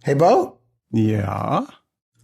Hey, Bo? Yeah?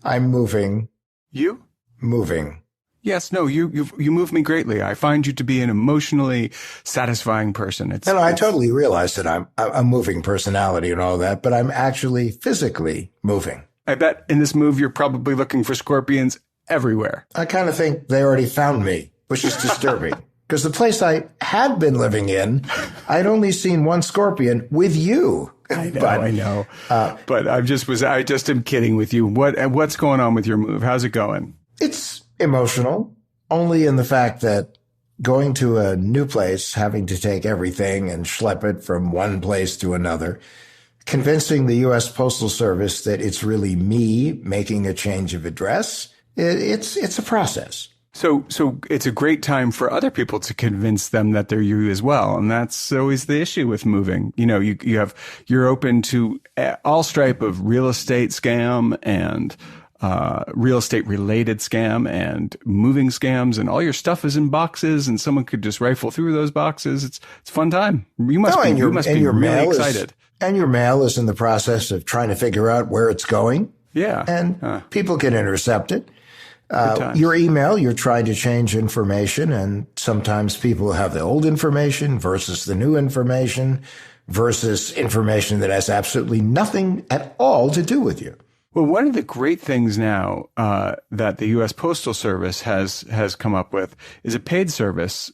I'm moving. You? Moving. Yes, no, you move me greatly. I find you to be an emotionally satisfying person. I totally realize that I'm a moving personality and all that, but I'm actually physically moving. I bet in this move you're probably looking for scorpions everywhere. I kind of think they already found me, which is disturbing. Because the place I had been living in, I'd only seen one scorpion with you. I know. But I just am kidding with you. What's going on with your move? How's it going? It's emotional, only in the fact that going to a new place, having to take everything and schlep it from one place to another, convincing the U.S. Postal Service that it's really me making a change of address, it's a process. So it's a great time for other people to convince them that they're you as well. And that's always the issue with moving. You know, you're open to all stripe of real estate scam and real estate related scam and moving scams, and all your stuff is in boxes and someone could just rifle through those boxes. It's a fun time. You must be really excited. And your mail is in the process of trying to figure out where it's going. Yeah. And people can intercept it. Your email, you're trying to change information, and sometimes people have the old information versus the new information versus information that has absolutely nothing at all to do with you. Well, one of the great things now that the U.S. Postal Service has come up with is a paid service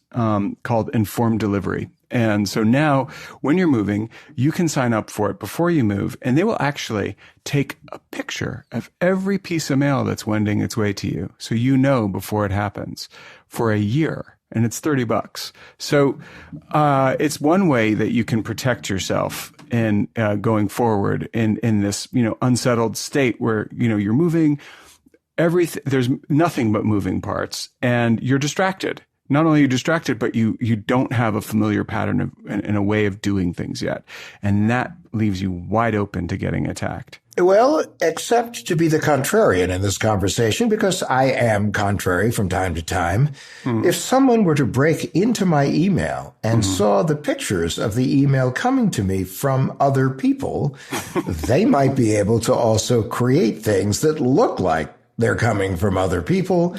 called Informed Delivery. And so now when you're moving, you can sign up for it before you move, and they will actually take a picture of every piece of mail that's wending its way to you. So you know before it happens for a year, and it's $30. So it's one way that you can protect yourself in going forward in this, unsettled state where, you're moving there's nothing but moving parts and you're distracted. Not only are you distracted, but you don't have a familiar pattern and a way of doing things yet. And that leaves you wide open to getting attacked. Well, except to be the contrarian in this conversation, because I am contrary from time to time. If someone were to break into my email and saw the pictures of the email coming to me from other people, they might be able to also create things that look like they're coming from other people.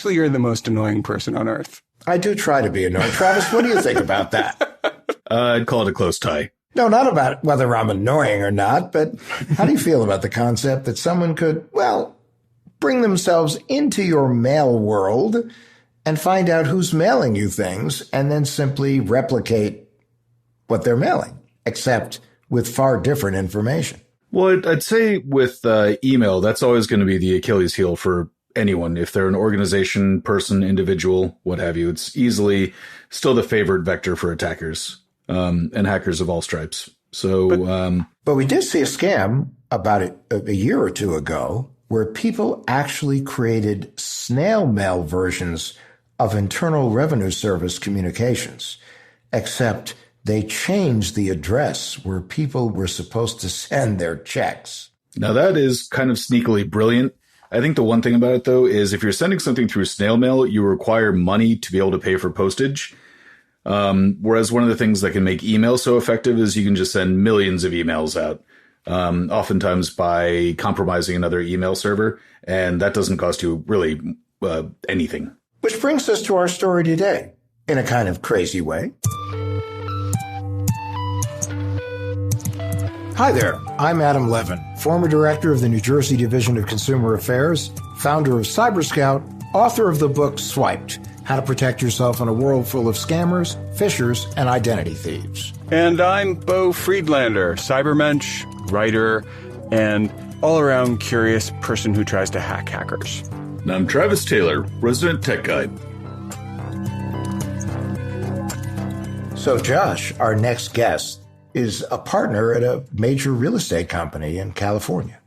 You're the most annoying person on earth. I do try to be annoying. Travis, what do you think about that? I'd call it a close tie. No, not about whether I'm annoying or not, but how do you feel about the concept that someone could, bring themselves into your mail world and find out who's mailing you things and then simply replicate what they're mailing, except with far different information? Well, I'd say with email, that's always going to be the Achilles heel for anyone. If they're an organization, person, individual, what have you, it's easily still the favored vector for attackers and hackers of all stripes. So, but we did see a scam about a year or two ago where people actually created snail mail versions of Internal Revenue Service communications, except they changed the address where people were supposed to send their checks. Now, that is kind of sneakily brilliant. I think the one thing about it, though, is if you're sending something through snail mail, you require money to be able to pay for postage. Whereas one of the things that can make email so effective is you can just send millions of emails out, oftentimes by compromising another email server. And that doesn't cost you really anything. Which brings us to our story today, in a kind of crazy way. Hi there, I'm Adam Levin, former director of the New Jersey Division of Consumer Affairs, founder of CyberScout, author of the book Swiped, How to Protect Yourself in a World Full of Scammers, Phishers, and Identity Thieves. And I'm Bo Friedlander, cybermensch, writer, and all-around curious person who tries to hack hackers. And I'm Travis Taylor, resident tech guide. So Josh, our next guest, is a partner at a major real estate company in California.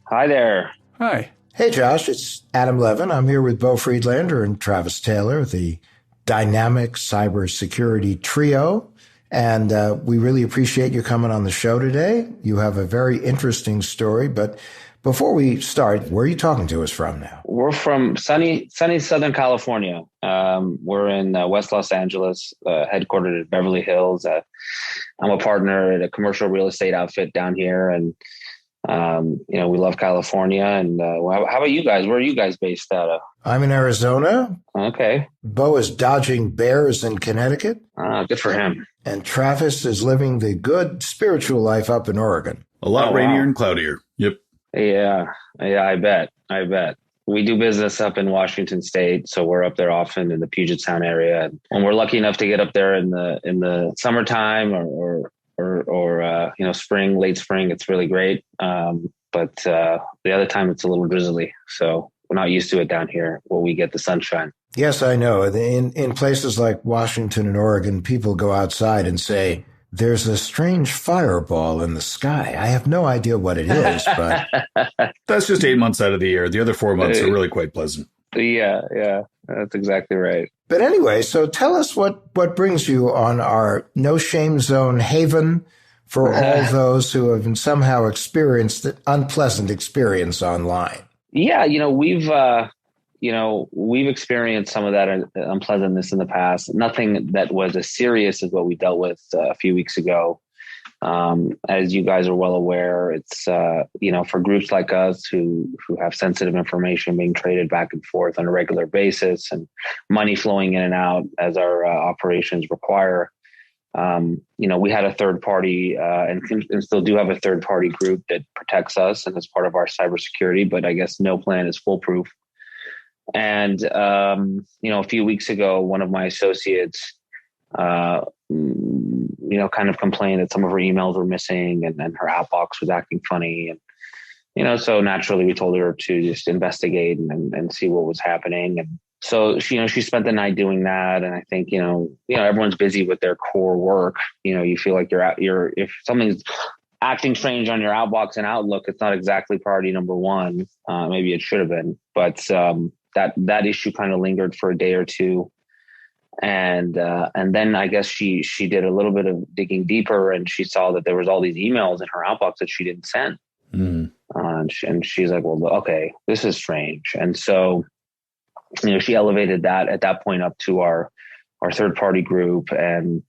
Hi there. Hi. Hey, Josh, it's Adam Levin. I'm here with Bo Friedlander and Travis Taylor, the dynamic cybersecurity trio. And we really appreciate you coming on the show today. You have a very interesting story. But before we start, where are you talking to us from now? We're from sunny Southern California. We're in West Los Angeles, headquartered in Beverly Hills. I'm a partner at a commercial real estate outfit down here. And We love California. And how about you guys? Where are you guys based out of? I'm in Arizona. Okay. Bo is dodging bears in Connecticut. Good for him. And Travis is living the good spiritual life up in Oregon. A lot rainier and cloudier. Yep. Yeah, I bet. We do business up in Washington State, so we're up there often in the Puget Sound area. And we're lucky enough to get up there in the summertime or spring, late spring. It's really great. But the other time it's a little drizzly, so we're not used to it down here where we get the sunshine. Yes, I know. In places like Washington and Oregon, people go outside and say, there's a strange fireball in the sky. I have no idea what it is, but that's just 8 months out of the year. The other 4 months are really quite pleasant. Yeah, that's exactly right. But anyway, so tell us what brings you on our no shame zone haven for all those who have somehow experienced an unpleasant experience online. Yeah, we've experienced some of that unpleasantness in the past. Nothing that was as serious as what we dealt with a few weeks ago. As you guys are well aware, it's, for groups like us who have sensitive information being traded back and forth on a regular basis and money flowing in and out as our operations require. We had a third party and still do have a third party group that protects us and is part of our cybersecurity, but I guess no plan is foolproof. And, a few weeks ago, one of my associates, kind of complained that some of her emails were missing and then her outbox was acting funny. And, so naturally we told her to just investigate and see what was happening. And so, she spent the night doing that. And I think, everyone's busy with their core work. You feel like if something's acting strange on your outbox and Outlook, it's not exactly priority number one. Maybe it should have been, but, that issue kind of lingered for a day or two. And then I guess she did a little bit of digging deeper and she saw that there was all these emails in her outbox that she didn't send. Mm. And she's like, well, okay, this is strange. And so, she elevated that at that point up to our third party group. And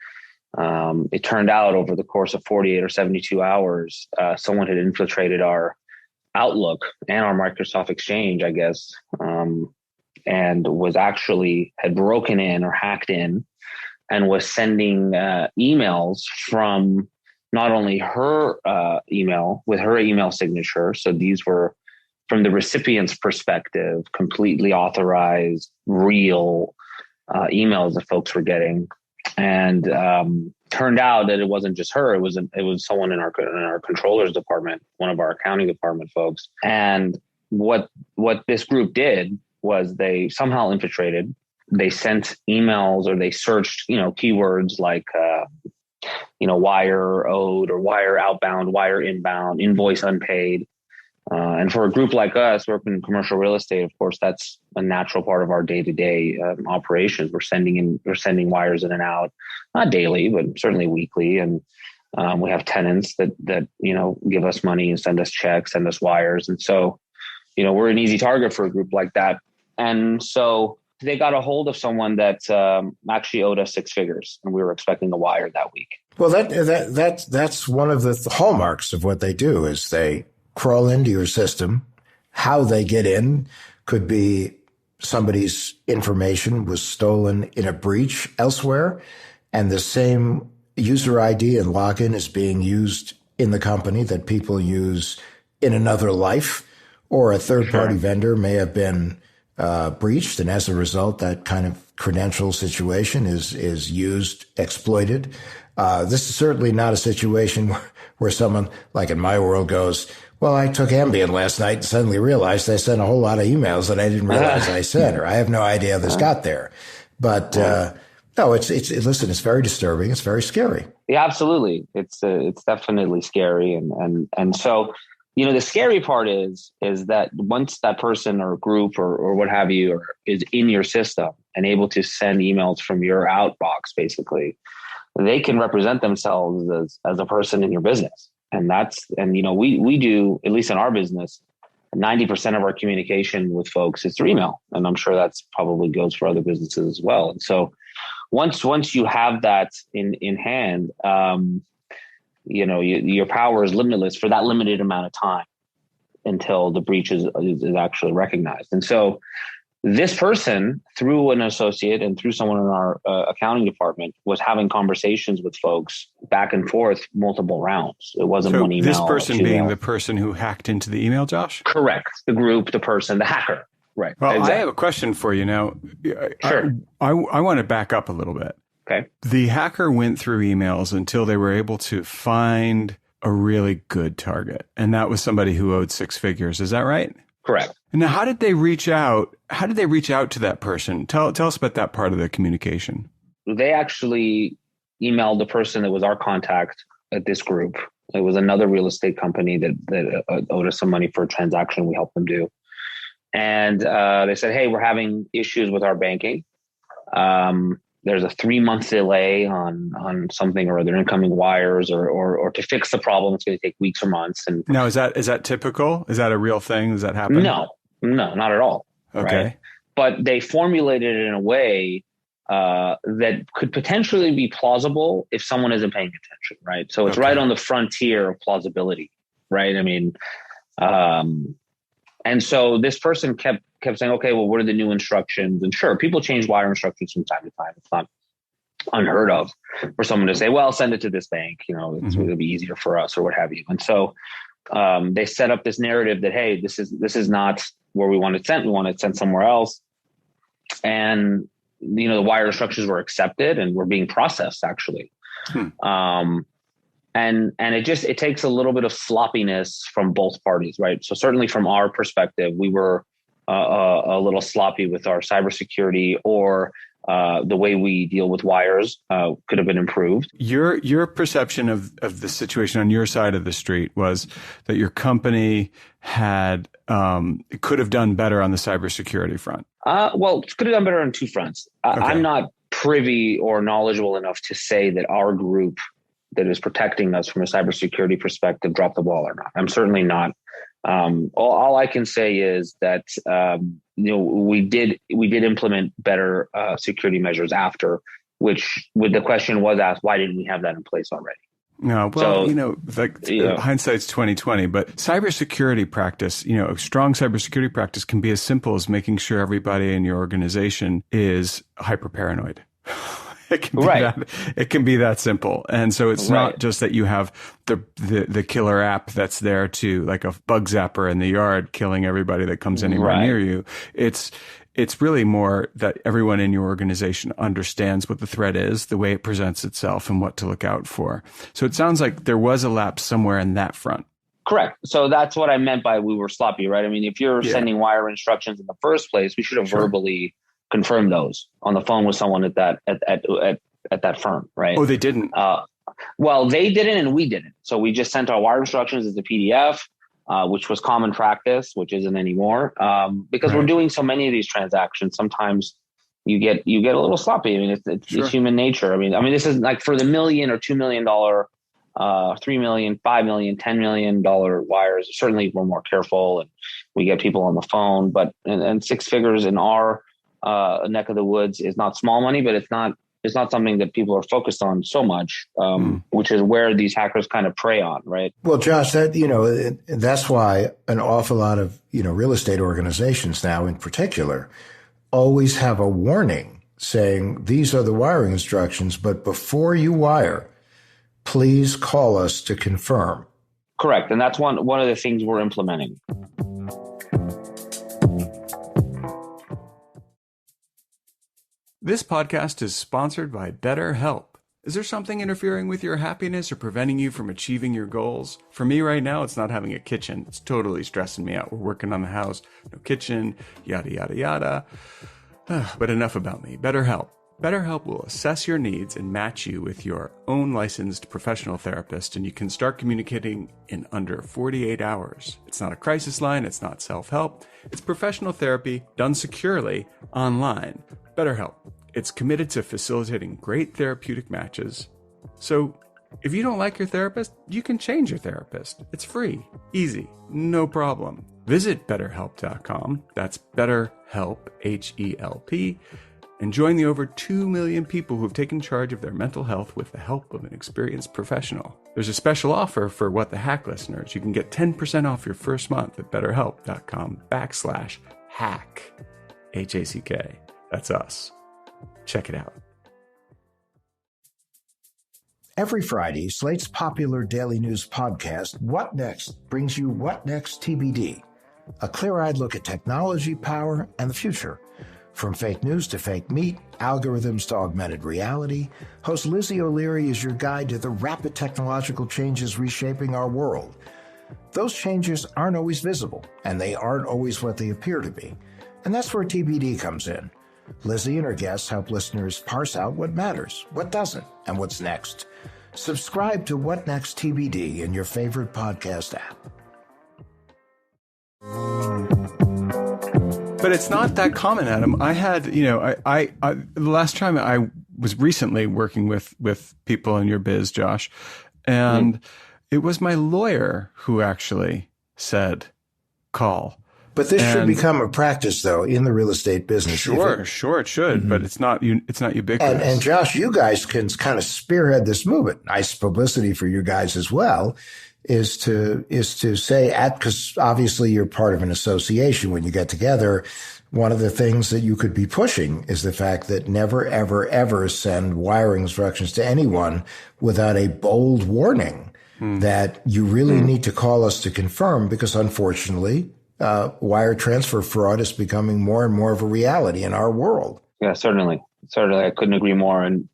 it turned out over the course of 48 or 72 hours, someone had infiltrated our Outlook and our Microsoft Exchange, I guess, and had broken in or hacked in and was sending emails from not only her email with her email signature. So these were from the recipient's perspective, completely authorized, real emails that folks were getting. And turned out that it wasn't just her; it was someone in our controllers department, one of our accounting department folks. And what this group did was they somehow infiltrated. They sent emails or they searched, keywords like wire owed or wire outbound, wire inbound, invoice unpaid. And for a group like us, working in commercial real estate, of course, that's a natural part of our day-to-day operations. We're sending wires in and out, not daily, but certainly weekly. And we have tenants that give us money and send us checks, send us wires. And so, we're an easy target for a group like that. And so they got a hold of someone that actually owed us 6 figures, and we were expecting a wire that week. Well, that's one of the hallmarks of what they do is they crawl into your system. How they get in could be somebody's information was stolen in a breach elsewhere, and the same user ID and login is being used in the company that people use in another life, or a third-party vendor may have been breached, and as a result, that kind of credential situation is used, exploited. This is certainly not a situation where someone, like in my world, goes, well, I took Ambien last night and suddenly realized I sent a whole lot of emails that I didn't realize I sent, or I have no idea how this got there. But no, listen, it's very disturbing. It's very scary. Yeah, absolutely. It's definitely scary. And so, the scary part is that once that person or group or what have you is in your system and able to send emails from your outbox, basically, they can represent themselves as a person in your business. And we do, at least in our business, 90% of our communication with folks is through email. And I'm sure that's probably goes for other businesses as well. And so once you have that in hand, your power is limitless for that limited amount of time until the breach is actually recognized. And so this person, through an associate and through someone in our accounting department, was having conversations with folks back and forth multiple rounds. It wasn't one email. This person being the person who hacked into the email, Josh? Correct. The group, the person, the hacker. Right. Well, exactly. I have a question for you now. Sure. I want to back up a little bit. Okay. The hacker went through emails until they were able to find a really good target. And that was somebody who owed 6 figures. Is that right? Correct. And now, how did they reach out? How did they reach out to that person? Tell us about that part of the communication. They actually emailed the person that was our contact at this group. It was another real estate company that owed us some money for a transaction we helped them do. And they said, hey, we're having issues with our banking. There's a 3-month delay on something or other, incoming wires, or to fix the problem, it's going to take weeks or months. And now, is that typical? Is that a real thing? Does that happen? No, not at all. Okay. Right? But they formulated it in a way that could potentially be plausible if someone isn't paying attention, right? So it's right on the frontier of plausibility, right? I mean, and so this person kept saying, okay, well, what are the new instructions? And sure, people change wire instructions from time to time. It's not unheard of for someone to say, well, send it to this bank, it'll be easier for us or what have you. And so they set up this narrative that, hey, this is not where we want it sent. We want it sent somewhere else. And, the wire instructions were accepted and were being processed actually. And it takes a little bit of sloppiness from both parties, right? So certainly from our perspective, we were a little sloppy with our cybersecurity, or the way we deal with wires could have been improved. Your perception of the situation on your side of the street was that your company could have done better on the cybersecurity front. Well, it could have done better on 2 fronts. Okay. I'm not privy or knowledgeable enough to say that our group that is protecting us from a cybersecurity perspective dropped the ball or not. I'm certainly not. All I can say is that we did implement better security measures after, which the question was asked, why didn't we have that in place already? No, well, hindsight's 2020, but cybersecurity practice, a strong cybersecurity practice can be as simple as making sure everybody in your organization is hyper paranoid. It can be that simple. And so it's not just that you have the killer app that's there to, like a bug zapper in the yard killing everybody that comes anywhere near you. It's really more that everyone in your organization understands what the threat is, the way it presents itself, and what to look out for. So it sounds like there was a lapse somewhere in that front. Correct. So that's what I meant by we were sloppy, right? I mean, if you're sending wire instructions in the first place, we should have verbally confirmed those on the phone with someone at that firm, right? Oh, they didn't. Well, they didn't, and we didn't. So we just sent our wire instructions as a PDF. Which was common practice, which isn't anymore, because we're doing so many of these transactions. Sometimes you get a little sloppy. I mean, it's human nature. I mean, this is like for the $1 million or $2 million, $3 million, $5 million, $10 million wires. Certainly, we're more careful, and we get people on the phone. But and 6 figures in our neck of the woods is not small money, but it's not something that people are focused on so much, which is where these hackers kind of prey on, right? Well, Josh, that's why an awful lot of, real estate organizations now in particular always have a warning saying these are the wiring instructions, but before you wire, please call us to confirm. Correct. And that's one of the things we're implementing. This podcast is sponsored by BetterHelp. Is there something interfering with your happiness or preventing you from achieving your goals? For me right now, it's not having a kitchen. It's totally stressing me out. We're working on the house, no kitchen, yada, yada, yada. But enough about me. BetterHelp. BetterHelp will assess your needs and match you with your own licensed professional therapist, and you can start communicating in under 48 hours. It's not a crisis line. It's not self-help. It's professional therapy done securely online. BetterHelp. It's committed to facilitating great therapeutic matches. So if you don't like your therapist, you can change your therapist. It's free, easy, no problem. Visit BetterHelp.com. That's BetterHelp, H-E-L-P. and join the over 2 million people who have taken charge of their mental health with the help of an experienced professional. There's a special offer for What the Hack listeners. You can get 10% off your first month at betterhelp.com/hack. HACK. That's us. Check it out. Every Friday, Slate's popular daily news podcast, What Next, brings you What Next TBD, a clear-eyed look at technology, power, and the future. From fake news to fake meat, algorithms to augmented reality, host Lizzie O'Leary is your guide to the rapid technological changes reshaping our world. Those changes aren't always visible, and they aren't always what they appear to be. And that's where TBD comes in. Lizzie and her guests help listeners parse out what matters, what doesn't, and what's next. Subscribe to What Next TBD in your favorite podcast app. But it's not that common, Adam. I had, the last time I was recently working with people in your biz, Josh, and it was my lawyer who actually said, call. But this should become a practice, though, in the real estate business. Sure, it should, but it's not ubiquitous. And Josh, you guys can kind of spearhead this movement. Nice publicity for you guys as well. Is to say because obviously you're part of an association when you get together. One of the things that you could be pushing is the fact that never, ever, ever send wiring instructions to anyone without a bold warning that you really need to call us to confirm, because unfortunately, wire transfer fraud is becoming more and more of a reality in our world. Yeah, certainly. I couldn't agree more. And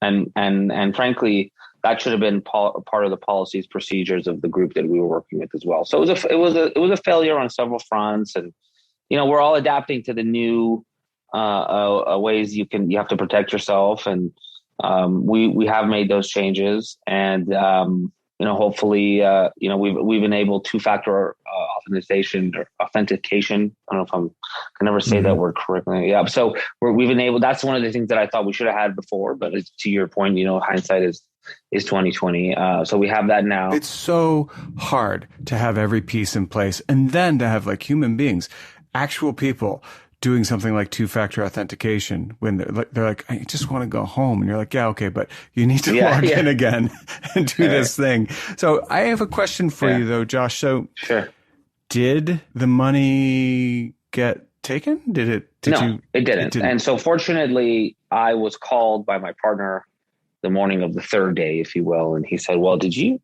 frankly, that should have been part of the policies, procedures of the group that we were working with as well. So it was a failure on several fronts, and we're all adapting to the new ways you have to protect yourself, and we have made those changes, and hopefully we've enabled two-factor authentication. I don't know if I can never say that word correctly. Yeah, so we've enabled. That's one of the things that I thought we should have had before, but to your point, hindsight is 2020. So we have that now. It's so hard to have every piece in place, and then to have like human beings, actual people doing something like two-factor authentication when they're like, I just want to go home. And you're like, yeah, okay, but you need to log in again and do this thing. So I have a question for you though, Josh. So sure. Did the money get taken? It didn't. And so fortunately, I was called by my partner the morning of the third day, if you will. And he said, well, did you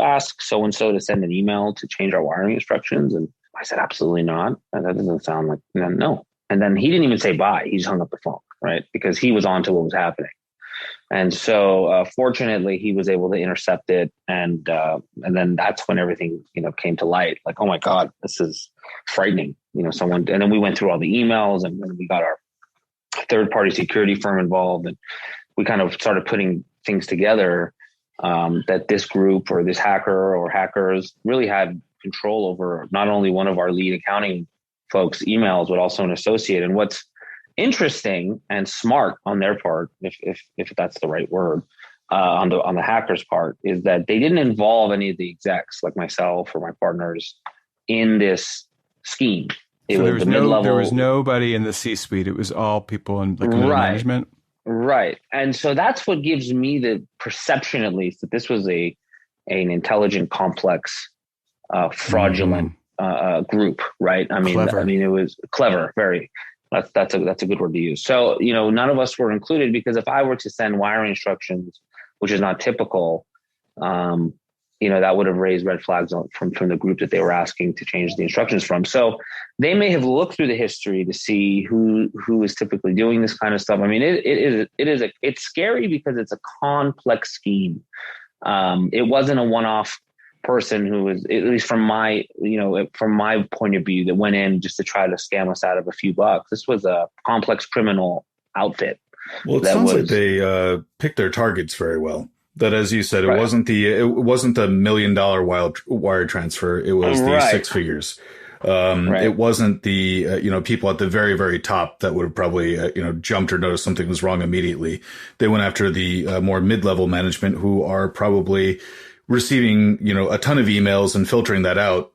ask so-and-so to send an email to change our wiring instructions? And I said, absolutely not. And that doesn't sound like, no. And then he didn't even say bye. He just hung up the phone, right? Because he was on to what was happening. And so fortunately, he was able to intercept it. And then that's when everything, came to light. Like, oh my God, this is frightening. And then we went through all the emails, and then we got our third-party security firm involved, and we kind of started putting things together that this group or this hacker or hackers really had control over not only one of our lead accounting folks' emails, but also an associate. And what's interesting and smart on their part, if that's the right word, on the hackers' part, is that they didn't involve any of the execs like myself or my partners in this scheme. There was nobody in the C-suite. It was all people in management. Right. And so that's what gives me the perception, at least, that this was an intelligent, complex, fraudulent group, right? Clever. It was clever, very. That's a good word to use. So, none of us were included, because if I were to send wiring instructions, which is not typical, that would have raised red flags from the group that they were asking to change the instructions from. So they may have looked through the history to see who is typically doing this kind of stuff. It's scary because it's a complex scheme. It wasn't a one-off person who was, at least from my point of view, that went in just to try to scam us out of a few bucks. This was a complex criminal outfit. Well, it sounds like they picked their targets very well. That, as you said, it wasn't the $1 million wire transfer. It was the six figures. It wasn't the people at the very, very top that would have probably jumped or noticed something was wrong immediately. They went after the more mid-level management, who are probably receiving a ton of emails and filtering that out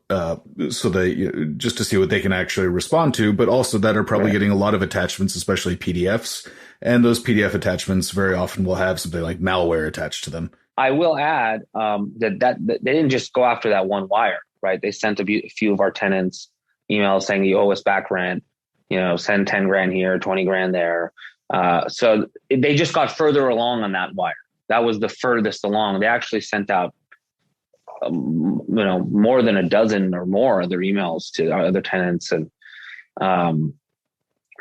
so they just to see what they can actually respond to, but also that are probably getting a lot of attachments, especially PDFs, And those PDF attachments very often will have something like malware attached to them. I will add that they didn't just go after that one wire, right? They sent a few of our tenants emails saying you owe us back rent, send 10 grand here, 20 grand there. So they just got further along on that wire. That was the furthest along. They actually sent out, more than a dozen or more other emails to our other tenants. And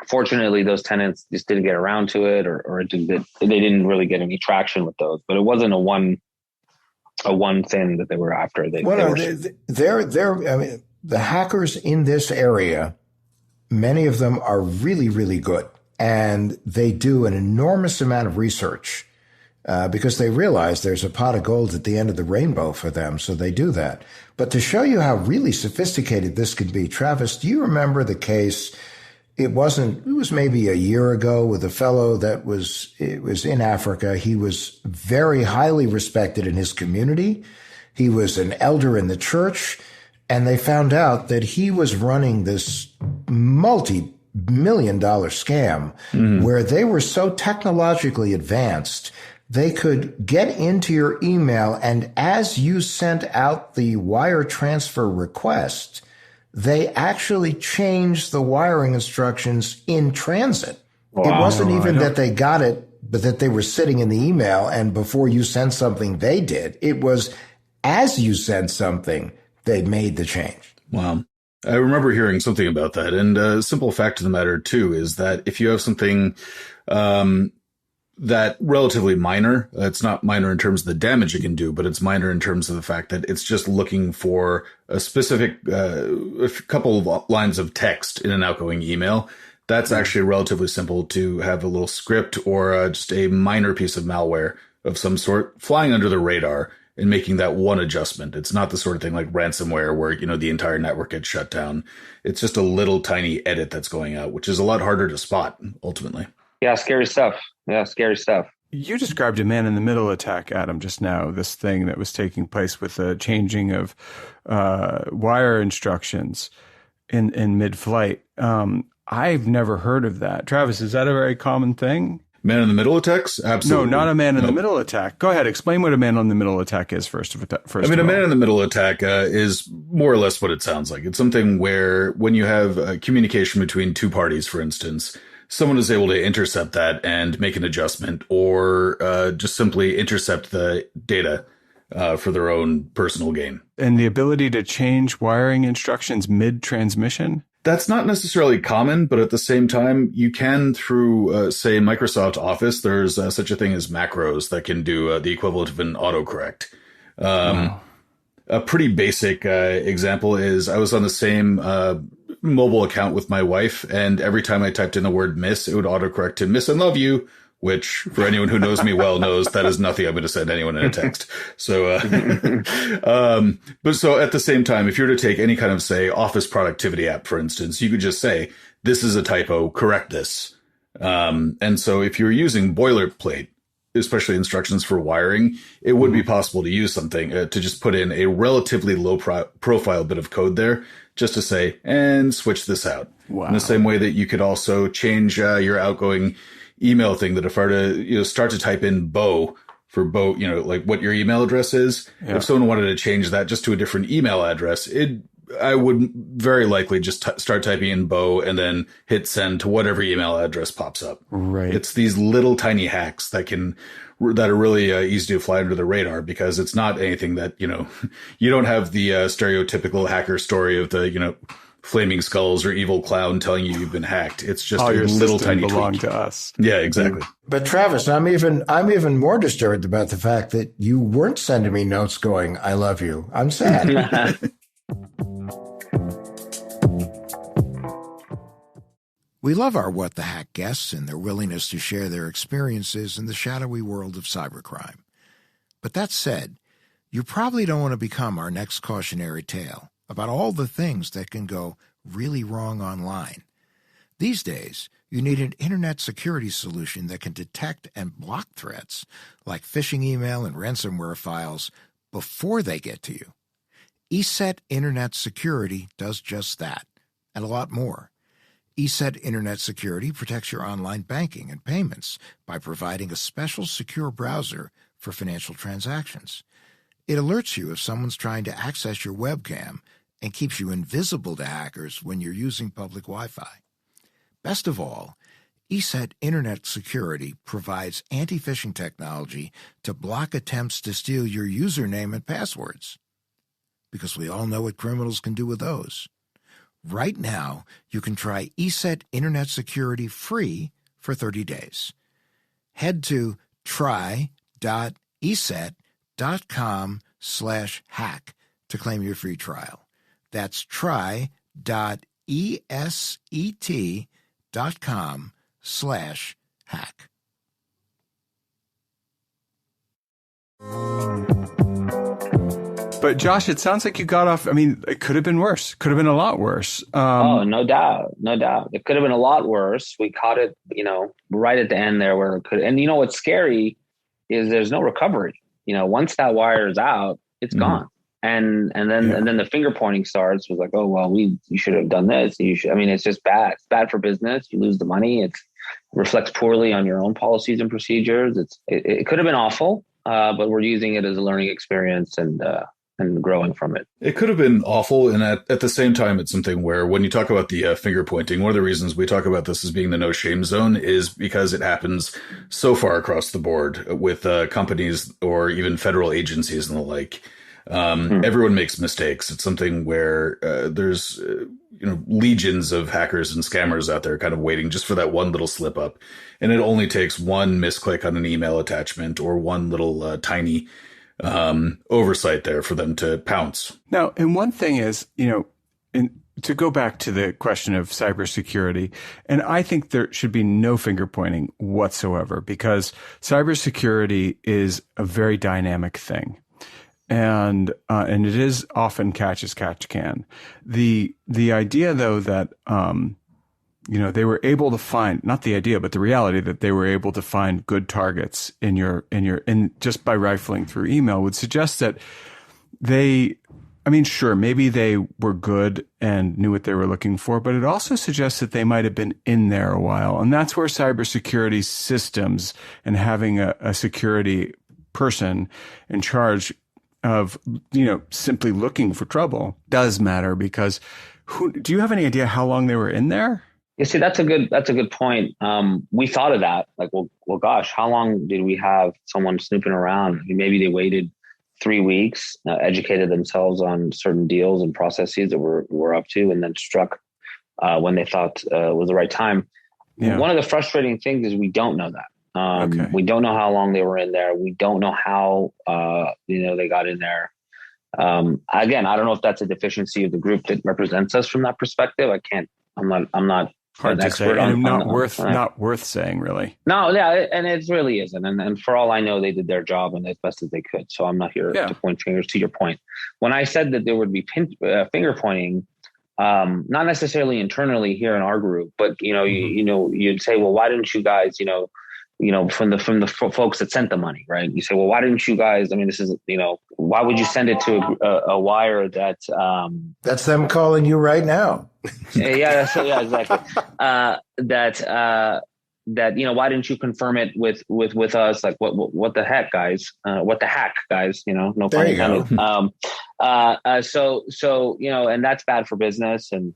fortunately, those tenants just didn't get around to it, or they didn't really get any traction with those. But it wasn't a one thing that they were after. The hackers in this area, many of them are really, really good, and they do an enormous amount of research because they realize there's a pot of gold at the end of the rainbow for them. So they do that. But to show you how really sophisticated this can be, Travis, do you remember the case? It was maybe a year ago with a fellow it was in Africa. He was very highly respected in his community. He was an elder in the church, and they found out that he was running this multi-million-dollar scam where they were so technologically advanced, they could get into your email, and as you sent out the wire transfer request, they actually changed the wiring instructions in transit. Wow. It wasn't even that they got it, but that they were sitting in the email, and before you sent something, they did. It was as you sent something, they made the change. Wow. I remember hearing something about that. And a simple fact of the matter, too, is that if you have something that relatively minor, it's not minor in terms of the damage it can do, but it's minor in terms of the fact that it's just looking for a specific a couple of lines of text in an outgoing email. That's actually relatively simple to have a little script or just a minor piece of malware of some sort flying under the radar and making that one adjustment. It's not the sort of thing like ransomware where, the entire network gets shut down. It's just a little tiny edit that's going out, which is a lot harder to spot ultimately. Yeah, scary stuff. You described a man-in-the-middle attack, Adam, just now, this thing that was taking place with the changing of wire instructions in mid-flight. I've never heard of that. Travis, is that a very common thing? Man-in-the-middle attacks? Absolutely. No, not a man-in-the-middle attack. Go ahead. Explain what a man-in-the-middle attack is first. A man-in-the-middle attack is more or less what it sounds like. It's something where when you have communication between two parties, for instance, someone is able to intercept that and make an adjustment or just simply intercept the data for their own personal gain. And the ability to change wiring instructions mid-transmission? That's not necessarily common, but at the same time, you can through, say, Microsoft Office, there's such a thing as macros that can do the equivalent of an autocorrect. Wow. A pretty basic example is I was on the same mobile account with my wife, and every time I typed in the word miss, it would autocorrect to miss and love you, which for anyone who knows me well knows that is nothing I'm going to send anyone in a text. So, but so at the same time, if you were to take any kind of, say, office productivity app, for instance, you could just say, this is a typo, correct this. And so if you're using boilerplate, especially instructions for wiring, it would be possible to use something to just put in a relatively low profile bit of code there just to say, and switch this out. Wow. In the same way that you could also change your outgoing email thing, that if I were to start to type in Bo for Bo, like what your email address is, if someone wanted to change that just to a different email address, I would very likely just start typing in Bo and then hit send to whatever email address pops up. Right. It's these little tiny hacks that are really easy to fly under the radar, because it's not anything that, you don't have the stereotypical hacker story of the, flaming skulls or evil clown telling you've been hacked. It's just a little tiny belong tweak to us. Yeah, exactly. But Travis, I'm even more disturbed about the fact that you weren't sending me notes going, I love you. I'm sad. We love our What the Hack guests and their willingness to share their experiences in the shadowy world of cybercrime. But that said, you probably don't want to become our next cautionary tale about all the things that can go really wrong online. These days, you need an internet security solution that can detect and block threats like phishing email and ransomware files before they get to you. Eset Internet Security does just that, and a lot more. Eset Internet Security protects your online banking and payments by providing a special secure browser for financial transactions. It alerts you if someone's trying to access your webcam and keeps you invisible to hackers when you're using public Wi-Fi. Best of all, Eset Internet Security provides anti-phishing technology to block attempts to steal your username and passwords. Because we all know what criminals can do with those. Right now, you can try Eset Internet Security free for 30 days. Head to try.eset.com/hack to claim your free trial. That's try.eset.com/hack. But Josh, it sounds like you got off. I mean, it could have been worse. Could have been a lot worse. Oh, no doubt. No doubt. It could have been a lot worse. We caught it, right at the end there where it could. And what's scary is there's no recovery. Once that wire is out, it's gone. And then the finger pointing starts. Was like, oh, well, you should have done this. It's just bad. It's bad for business. You lose the money. It reflects poorly on your own policies and procedures. It could have been awful, but we're using it as a learning experience and growing from it. It could have been awful. And at the same time, it's something where when you talk about the finger pointing, one of the reasons we talk about this as being the no shame zone is because it happens so far across the board with companies or even federal agencies and the like. Everyone makes mistakes. It's something where there's legions of hackers and scammers out there kind of waiting just for that one little slip up. And it only takes one misclick on an email attachment or one little tiny oversight there for them to pounce. Now, and one thing is, to go back to the question of cybersecurity, and I think there should be no finger pointing whatsoever because cybersecurity is a very dynamic thing. And it is often catch as catch can. The idea though that, they were able to find, not the idea, but the reality that they were able to find good targets in just by rifling through email would suggest that sure, maybe they were good and knew what they were looking for, but it also suggests that they might have been in there a while. And that's where cybersecurity systems and having a security person in charge of, simply looking for trouble does matter because do you have any idea how long they were in there? You see, that's a good point. We thought of that. Like, well, gosh, how long did we have someone snooping around? Maybe they waited 3 weeks, educated themselves on certain deals and processes that we're up to, and then struck when they thought was the right time. Yeah. One of the frustrating things is we don't know that. We don't know how long they were in there. We don't know how they got in there. Again, I don't know if that's a deficiency of the group that represents us from that perspective. I'm not. Hard to say, and not worth saying, really. No, yeah, and it really isn't. And for all I know, they did their job and as best as they could. So I'm not here to point fingers. To your point, when I said that there would be finger pointing, not necessarily internally here in our group, but you'd say, well, why didn't you guys, from the folks that sent the money, right? You say, well, why didn't you guys? This is, why would you send it to a wire that? That's them calling you right now. Exactly. Why didn't you confirm it with us? Like, what the heck, guys? What the heck, guys? No pun intended. And that's bad for business, and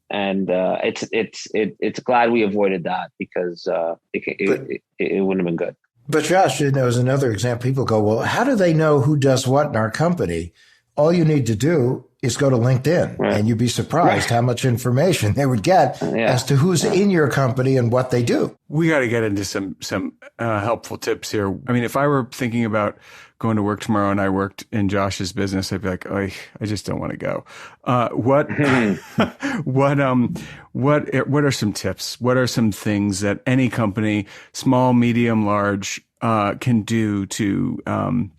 And it's glad we avoided that because it wouldn't have been good. But Josh, as another example, people go, well, how do they know who does what in our company? All you need to do is go to LinkedIn, and you'd be surprised how much information they would get as to who's in your company and what they do. We got to get into some helpful tips here. If I were thinking about going to work tomorrow and I worked in Josh's business, I'd be like, I just don't want to go. What are some tips? What are some things that any company, small, medium, large, can do to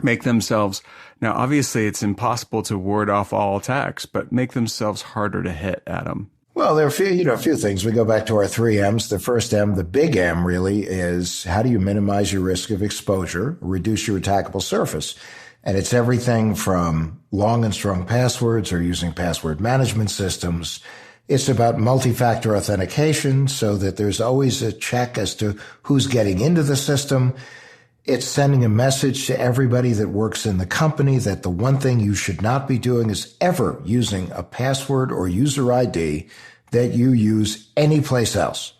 make themselves? Now, obviously, it's impossible to ward off all attacks, but make themselves harder to hit, Adam. Well, there are a few things. We go back to our 3 M's. The first M, the big M really, is how do you minimize your risk of exposure, reduce your attackable surface? And it's everything from long and strong passwords or using password management systems It's about multi-factor authentication so that there's always a check as to who's getting into the system. It's sending a message to everybody that works in the company that the one thing you should not be doing is ever using a password or user ID that you use anyplace else.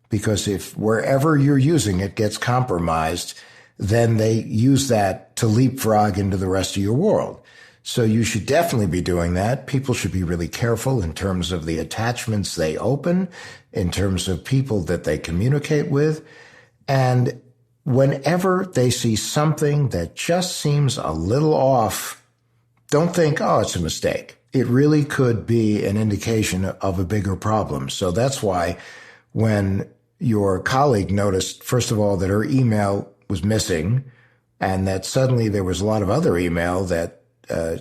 Because if wherever you're using it gets compromised, then they use that to leapfrog into the rest of your world. So you should definitely be doing that. People should be really careful in terms of the attachments they open, in terms of people that they communicate with. And whenever they see something that just seems a little off, don't think, oh, it's a mistake. It really could be an indication of a bigger problem. So that's why when your colleague noticed, first of all, that her email was missing and that suddenly there was a lot of other email that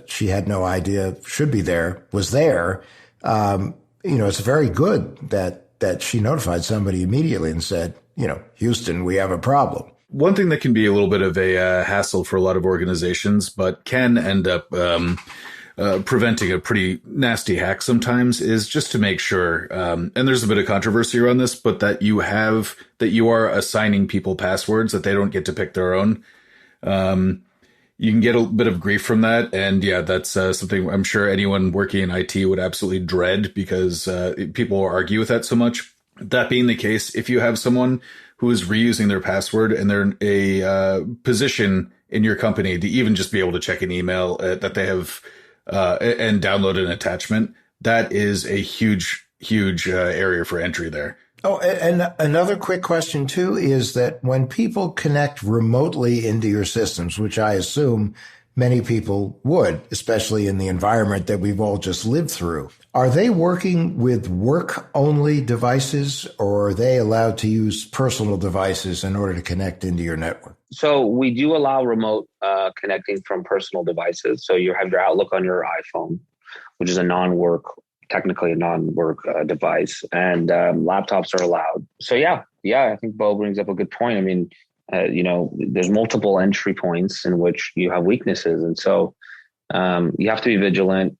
she had no idea should be there, was there, it's very good that she notified somebody immediately and said, Houston, we have a problem. One thing that can be a little bit of a hassle for a lot of organizations, but can end up preventing a pretty nasty hack sometimes, is just to make sure, and there's a bit of controversy around this, but that you are assigning people passwords, that they don't get to pick their own. You can get a bit of grief from that. And yeah, that's something I'm sure anyone working in IT would absolutely dread, because people argue with that so much. That being the case, if you have someone who is reusing their password and they're in a position in your company to even just be able to check an email that they have and download an attachment, that is a huge area for entry there. Oh, and another quick question, too, is that when people connect remotely into your systems, which I assume many people would, especially in the environment that we've all just lived through, are they working with work-only devices, or are they allowed to use personal devices in order to connect into your network? So we do allow remote connecting from personal devices. So you have your Outlook on your iPhone, which is technically a non-work device, and laptops are allowed. So yeah, I think Bo brings up a good point. I mean, there's multiple entry points in which you have weaknesses. And so you have to be vigilant.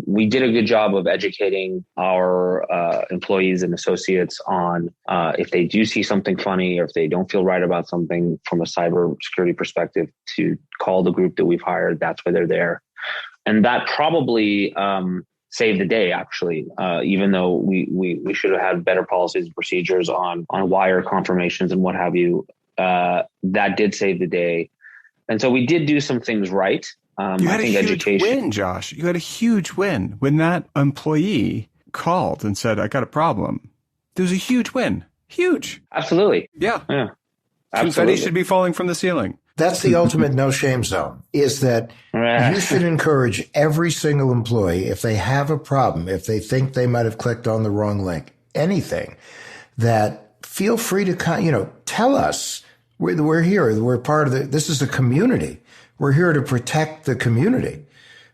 We did a good job of educating our employees and associates on if they do see something funny, or if they don't feel right about something from a cybersecurity perspective, to call the group that we've hired. That's why they're there. And that probably saved the day, actually, even though we should have had better policies and procedures on wire confirmations and what have you. That did save the day. And so we did do some things right. You had a huge win, Josh. You had a huge win when that employee called and said, I got a problem. There was a huge win. Huge. Absolutely. Yeah. Absolutely. Confetti should be falling from the ceiling. That's the ultimate no shame zone, is that you should encourage every single employee, if they have a problem, if they think they might have clicked on the wrong link, anything, that feel free to, tell us. We're here. We're part of this is a community. We're here to protect the community.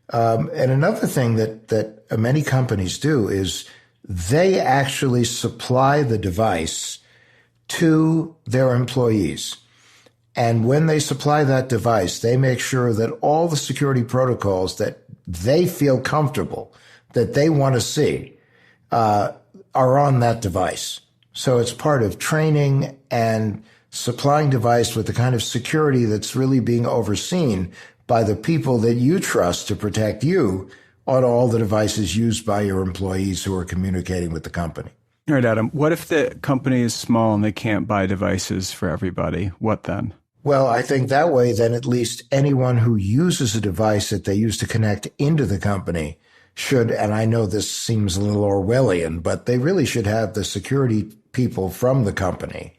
And another thing that many companies do is they actually supply the device to their employees. And when they supply that device, they make sure that all the security protocols that they feel comfortable, that they want to see, are on that device. So it's part of training and supplying device with the kind of security that's really being overseen by the people that you trust to protect you on all the devices used by your employees who are communicating with the company. All right, Adam, what if the company is small and they can't buy devices for everybody? What then? Well, I think that way, then at least anyone who uses a device that they use to connect into the company should, and I know this seems a little Orwellian, but they really should have the security people from the company,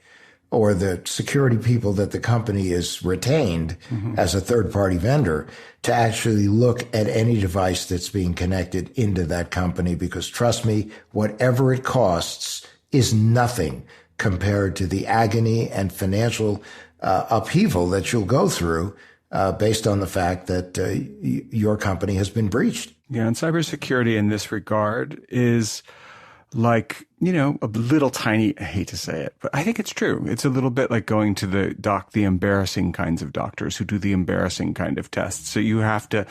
or the security people that the company is retained as a third-party vendor, to actually look at any device that's being connected into that company. Because trust me, whatever it costs is nothing compared to the agony and financial upheaval that you'll go through based on the fact that your company has been breached. Yeah, and cybersecurity in this regard is like, a little tiny, I hate to say it, but I think it's true. It's a little bit like going to the embarrassing kinds of doctors who do the embarrassing kind of tests. So you have to,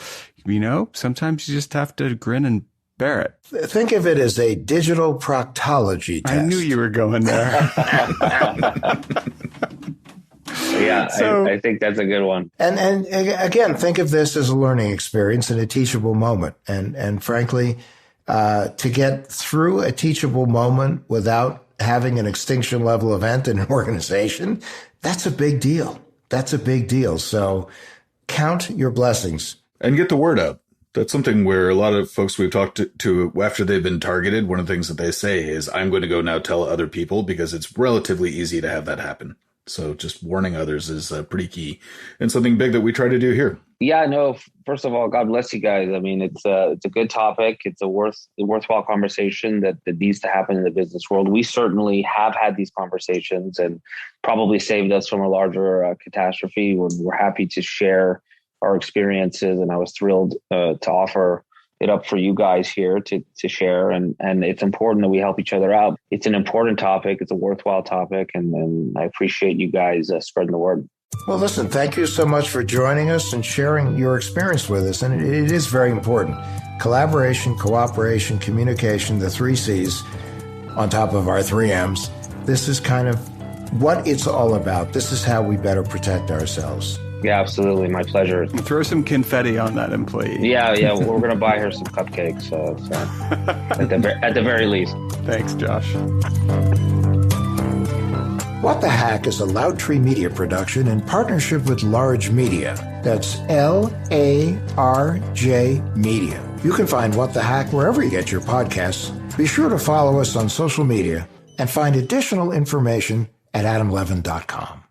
sometimes you just have to grin and Barrett. Think of it as a digital proctology test. I knew you were going there. Yeah, so, I think that's a good one. And again, think of this as a learning experience and a teachable moment. And frankly, to get through a teachable moment without having an extinction level event in an organization, that's a big deal. That's a big deal. So count your blessings. And get the word out. That's something where a lot of folks we've talked to after they've been targeted, one of the things that they say is, I'm going to go now tell other people, because it's relatively easy to have that happen. So just warning others is pretty key, and something big that we try to do here. Yeah, no, first of all, God bless you guys. I mean, it's a good topic. It's a worthwhile conversation that needs to happen in the business world. We certainly have had these conversations and probably saved us from a larger catastrophe. We're happy to share our experiences, and I was thrilled to offer it up for you guys here to share. And it's important that we help each other out. It's an important topic. It's a worthwhile topic. And I appreciate you guys spreading the word. Well, listen, thank you so much for joining us and sharing your experience with us. And it is very important. Collaboration, cooperation, communication, the 3 C's on top of our 3 M's. This is kind of what it's all about. This is how we better protect ourselves. Yeah, absolutely. My pleasure. Throw some confetti on that employee. Yeah. We're going to buy her some cupcakes. So at the very least. Thanks, Josh. What the Hack is a Loudtree Media production in partnership with Large Media. That's LARJ Media. You can find What the Hack wherever you get your podcasts. Be sure to follow us on social media and find additional information at adamlevin.com.